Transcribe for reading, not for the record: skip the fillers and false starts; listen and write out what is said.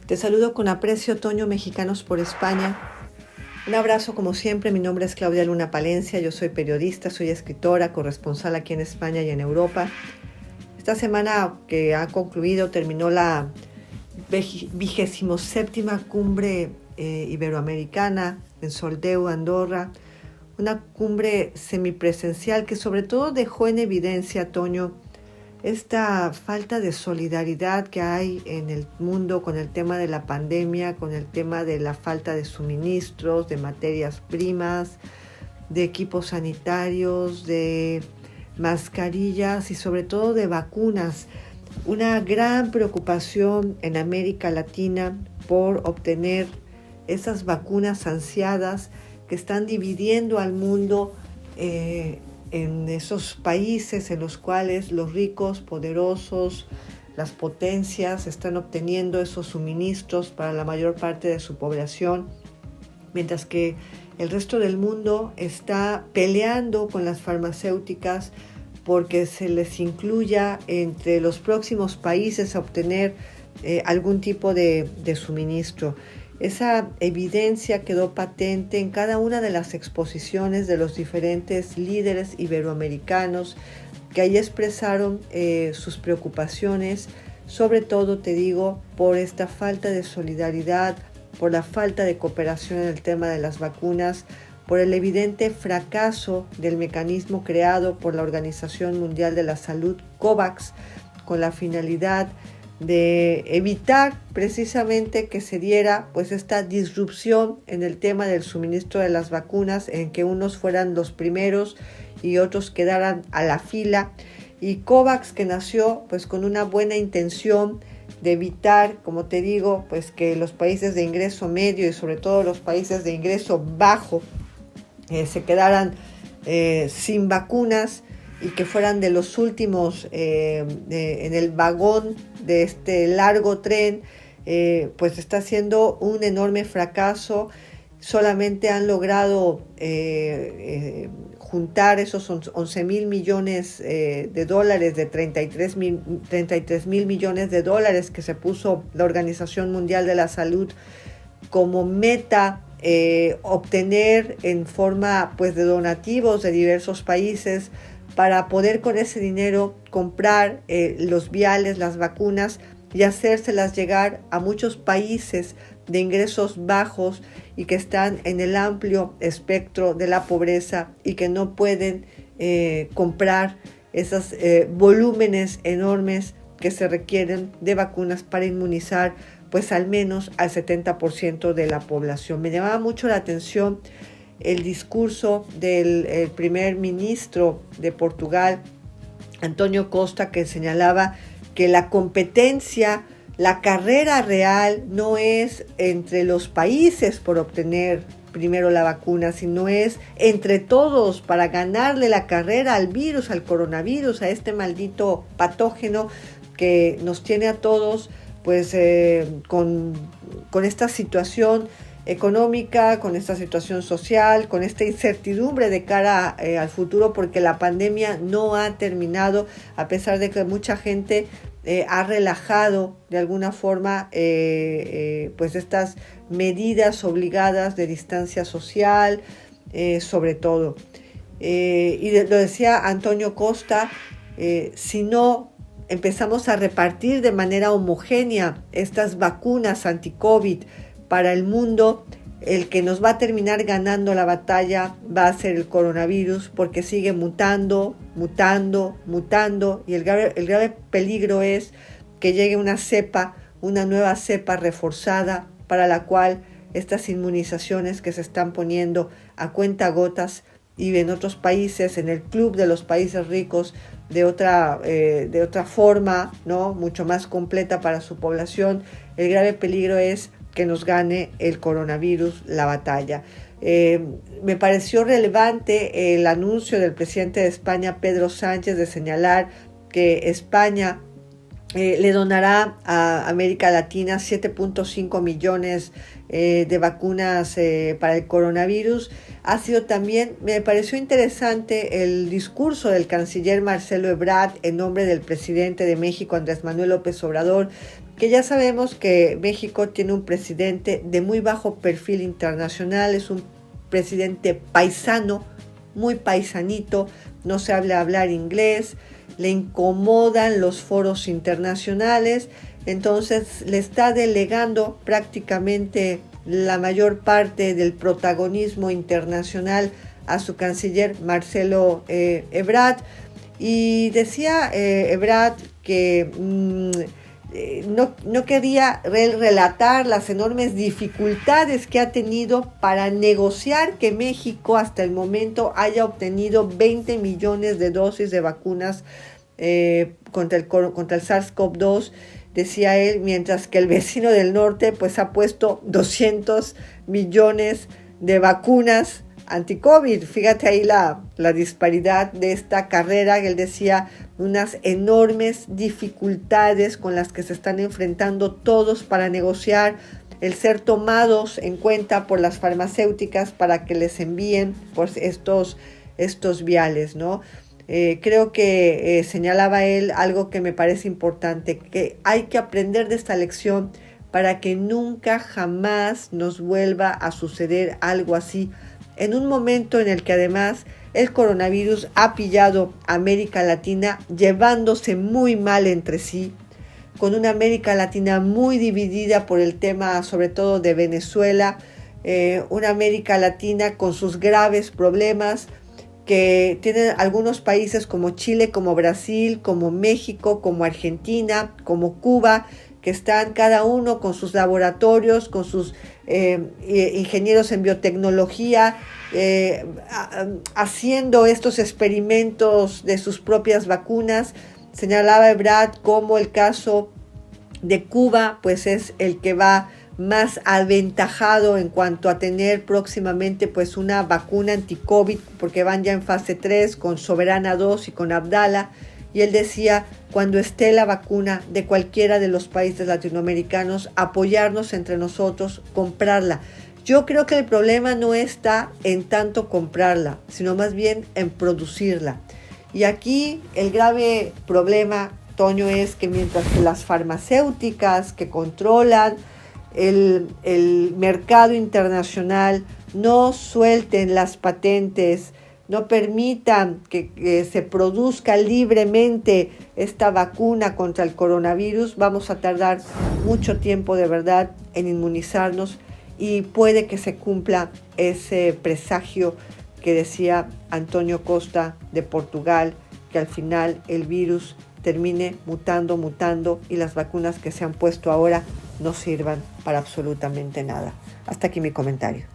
Te saludo con aprecio, Toño, Mexicanos por España. Un abrazo como siempre, mi nombre es Claudia Luna Palencia, yo soy periodista, soy escritora, corresponsal aquí en España y en Europa. Esta semana que ha concluido terminó la 27ª cumbre iberoamericana en Soldeu, Andorra, una cumbre semipresencial que sobre todo dejó en evidencia, Toño, esta falta de solidaridad que hay en el mundo con el tema de la pandemia, con el tema de la falta de suministros, de materias primas, de equipos sanitarios, de mascarillas y sobre todo de vacunas. Una gran preocupación en América Latina por obtener esas vacunas ansiadas que están dividiendo al mundo en esos países en los cuales los ricos, poderosos, las potencias están obteniendo esos suministros para la mayor parte de su población, mientras que el resto del mundo está peleando con las farmacéuticas porque se les incluya entre los próximos países a obtener algún tipo de suministro. Esa evidencia quedó patente en cada una de las exposiciones de los diferentes líderes iberoamericanos que ahí expresaron sus preocupaciones, sobre todo, te digo, por esta falta de solidaridad, por la falta de cooperación en el tema de las vacunas, por el evidente fracaso del mecanismo creado por la Organización Mundial de la Salud, COVAX, con la finalidad de evitar precisamente que se diera pues esta disrupción en el tema del suministro de las vacunas, en que unos fueran los primeros y otros quedaran a la fila. Y COVAX, que nació pues con una buena intención de evitar, como te digo, pues que los países de ingreso medio y sobre todo los países de ingreso bajo se quedaran sin vacunas y que fueran de los últimos en el vagón de este largo tren, pues está siendo un enorme fracaso. Solamente han logrado juntar esos 11,000 millones de dólares de 33 mil millones de dólares que se puso la Organización Mundial de la Salud como meta obtener en forma pues de donativos de diversos países, para poder con ese dinero comprar los viales, las vacunas y hacérselas llegar a muchos países de ingresos bajos y que están en el amplio espectro de la pobreza y que no pueden comprar esos volúmenes enormes que se requieren de vacunas para inmunizar pues al menos al 70% de la población. Me llamaba mucho la atención el discurso del primer ministro de Portugal, António Costa, que señalaba que la competencia, la carrera real no es entre los países por obtener primero la vacuna, sino es entre todos para ganarle la carrera al virus, al coronavirus, a este maldito patógeno que nos tiene a todos pues con esta situación económica, con esta situación social, con esta incertidumbre de cara al futuro, porque la pandemia no ha terminado, a pesar de que mucha gente ha relajado de alguna forma pues estas medidas obligadas de distancia social, sobre todo. Y lo decía Antonio Costa, si no empezamos a repartir de manera homogénea estas vacunas anti-COVID para el mundo, el que nos va a terminar ganando la batalla va a ser el coronavirus, porque sigue mutando y el grave peligro es que llegue una nueva cepa reforzada, para la cual estas inmunizaciones que se están poniendo a cuentagotas y en otros países, en el club de los países ricos, de otra forma, ¿no?, mucho más completa para su población, el grave peligro es que nos gane el coronavirus la batalla. Me pareció relevante el anuncio del presidente de España, Pedro Sánchez, de señalar que España le donará a América Latina 7.5 millones de vacunas para el coronavirus. Ha sido también, me pareció interesante el discurso del canciller Marcelo Ebrard en nombre del presidente de México, Andrés Manuel López Obrador, que ya sabemos que México tiene un presidente de muy bajo perfil internacional, es un presidente paisano, muy paisanito, no se hablar inglés, le incomodan los foros internacionales, entonces le está delegando prácticamente la mayor parte del protagonismo internacional a su canciller Marcelo Ebrard. Y decía Ebrard que no quería relatar las enormes dificultades que ha tenido para negociar que México hasta el momento haya obtenido 20 millones de dosis de vacunas contra el SARS-CoV-2, decía él, mientras que el vecino del norte pues ha puesto 200 millones de vacunas anti-COVID. Fíjate ahí la disparidad de esta carrera. Él decía unas enormes dificultades con las que se están enfrentando todos para negociar, el ser tomados en cuenta por las farmacéuticas para que les envíen pues, estos viales, ¿no? Creo que señalaba él algo que me parece importante, que hay que aprender de esta lección para que nunca jamás nos vuelva a suceder algo así, en un momento en el que además el coronavirus ha pillado a América Latina llevándose muy mal entre sí, con una América Latina muy dividida por el tema sobre todo de Venezuela, una América Latina con sus graves problemas que tienen algunos países como Chile, como Brasil, como México, como Argentina, como Cuba, que están cada uno con sus laboratorios, con sus ingenieros en biotecnología, haciendo estos experimentos de sus propias vacunas. Señalaba Ebrard como el caso de Cuba pues es el que va más aventajado en cuanto a tener próximamente pues una vacuna anti-COVID, porque van ya en fase 3 con Soberana 2 y con Abdala. Y él decía, cuando esté la vacuna de cualquiera de los países latinoamericanos, apoyarnos entre nosotros, comprarla. Yo creo que el problema no está en tanto comprarla, sino más bien en producirla. Y aquí el grave problema, Toño, es que mientras que las farmacéuticas que controlan el mercado internacional no suelten las patentes, no permitan que se produzca libremente esta vacuna contra el coronavirus, vamos a tardar mucho tiempo de verdad en inmunizarnos y puede que se cumpla ese presagio que decía Antonio Costa de Portugal, que al final el virus termine mutando y las vacunas que se han puesto ahora no sirvan para absolutamente nada. Hasta aquí mi comentario.